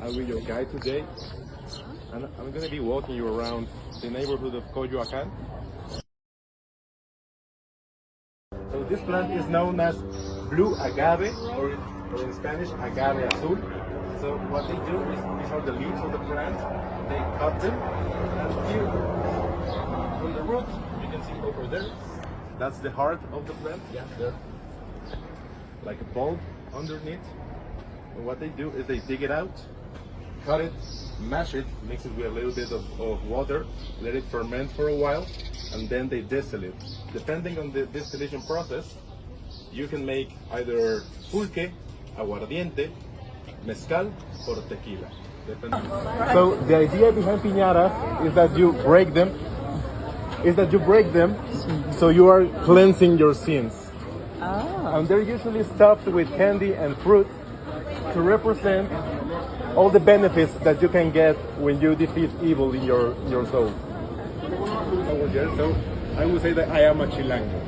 I'll be your guide today, and I'm going to be walking you around the neighborhood of Coyoacán. So this plant is known as blue agave, or in Spanish, agave azul. So what they do is, these are the leaves of the plant, they cut them, and here, from the root, you can see over there, that's the heart of the plant, yeah, there, like a bulb underneath. And what they do is they dig it out, cut it, mash it, mix it with a little bit of water, let it ferment for a while, and then they distill it. Depending on the distillation process, you can make either pulque, aguardiente, mezcal, or tequila. So the idea behind piñatas is that you break them, so you are cleansing your sins. Oh. And they're usually stuffed with candy and fruit to represent all the benefits that you can get when you defeat evil in your soul. So I would say that I am a Chilango.